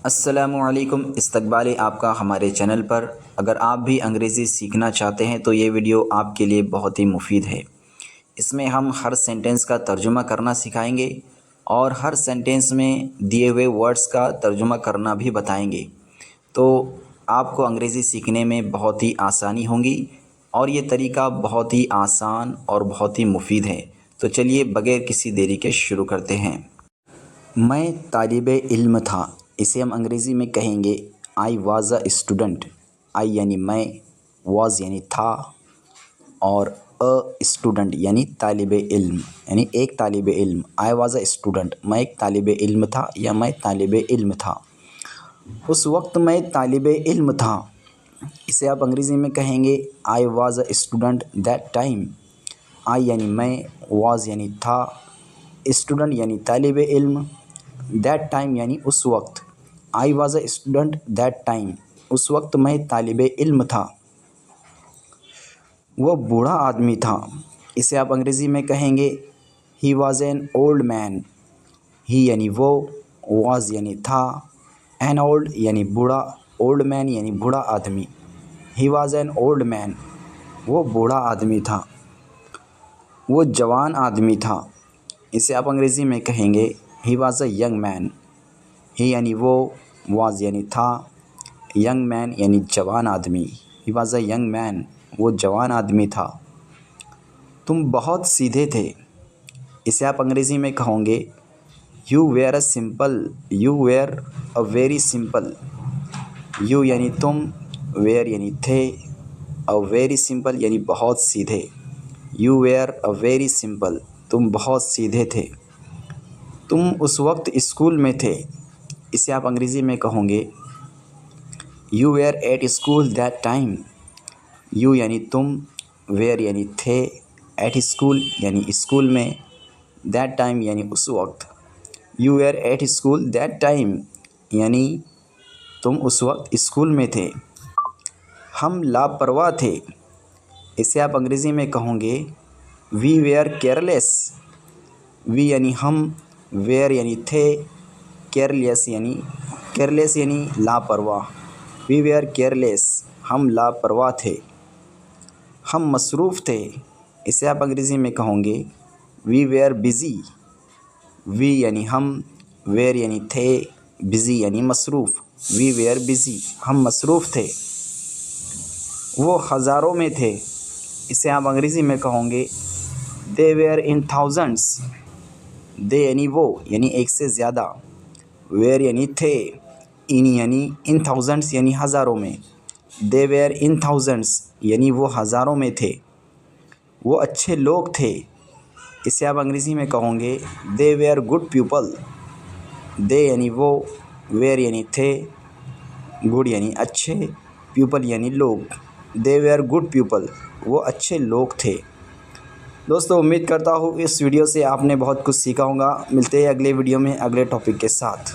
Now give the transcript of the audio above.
السلام علیکم، استقبال آپ کا ہمارے چینل پر۔ اگر آپ بھی انگریزی سیکھنا چاہتے ہیں تو یہ ویڈیو آپ کے لیے بہت ہی مفید ہے۔ اس میں ہم ہر سینٹنس کا ترجمہ کرنا سکھائیں گے اور ہر سینٹنس میں دیے ہوئے ورڈز کا ترجمہ کرنا بھی بتائیں گے، تو آپ کو انگریزی سیکھنے میں بہت ہی آسانی ہوں گی اور یہ طریقہ بہت ہی آسان اور بہت ہی مفید ہے۔ تو چلیے بغیر کسی دیری کے شروع کرتے ہیں۔ میں طالب علم تھا، اسے ہم انگریزی میں کہیں گے آئی واز اے اسٹوڈنٹ۔ آئی یعنی میں، واز یعنی تھا، اور اے اسٹوڈنٹ یعنی طالب علم، یعنی ایک طالب علم۔ آئی واز اے اسٹوڈنٹ، میں ایک طالب علم تھا یا میں طالب علم تھا۔ اس وقت میں طالب علم تھا، اسے آپ انگریزی میں کہیں گے I was a student that time. I یعنی میں، واز یعنی تھا، اسٹوڈنٹ یعنی طالب علم، دیٹ ٹائم یعنی اس وقت۔ I was a student that time, اس وقت میں طالب علم تھا۔ وہ بوڑھا آدمی تھا، اسے آپ انگریزی میں کہیں گے he was an old man. He یعنی وہ، واز یعنی تھا، این اولڈ یعنی بوڑھا، اولڈ مین یعنی بوڑھا آدمی۔ ہی واز این اولڈ مین، وہ بوڑھا آدمی تھا۔ وہ جوان آدمی تھا، اسے آپ انگریزی میں کہیں گے he was a young man. He یعنی وہ، واز یعنی تھا، ینگ مین یعنی جوان آدمی۔ He was a young man, وہ جوان آدمی تھا۔ تم بہت سیدھے تھے، اسے آپ انگریزی میں کہوں گے you where a simple, you where a very simple. You یعنی تم، ویئر یعنی تھے، اے ویری سمپل یعنی بہت سیدھے۔ You where a very simple, تم بہت سیدھے تھے۔ تم اس وقت اسکول میں تھے، اسے آپ انگریزی میں کہوں گے you were at school that time. You یعنی تم، ویئر یعنی تھے، ایٹ اسکول یعنی اسکول میں، دیٹ ٹائم یعنی اس وقت۔ You were at school that time یعنی تم اس وقت اسکول میں تھے۔ ہم لاپرواہ تھے، اسے آپ انگریزی میں کہوں گے وی ویئر کیئرلیس۔ وی یعنی ہم، ویئر یعنی تھے، کیئرلیس یعنی لاپرواہ۔ وی ویئر کیئرلیس، ہم لاپرواہ تھے۔ ہم مصروف تھے، اسے آپ انگریزی میں کہوں گے وی ویئر بزی۔ وی یعنی ہم، ویئر یعنی تھے، بزی یعنی مصروف۔ وی ویئر بزی، ہم مصروف تھے۔ وہ ہزاروں میں تھے، اسے آپ انگریزی میں کہوں گے دے ویئر ان تھاؤزنڈس۔ دے یعنی وہ، یعنی ایک سے زیادہ۔ ویئر یعنی تھے، ان یعنی ان تھاؤزنڈس یعنی ہزاروں میں۔ دے ویئر ان تھاؤزنڈس یعنی وہ ہزاروں میں تھے۔ وہ اچھے لوگ تھے، اسے آپ انگریزی میں کہوں گے دے ویئر گڈ پیپل۔ دے یعنی وہ، ویئر یعنی تھے، گڈ یعنی اچھے، پیپل یعنی لوگ۔ دے ویئر گڈ پیپل، وہ اچھے لوگ تھے۔ دوستو، امید کرتا ہوں اس ویڈیو سے آپ نے بہت کچھ سیکھا ہوگا۔ ملتے ہیں اگلے ویڈیو میں اگلے ٹاپک کے ساتھ۔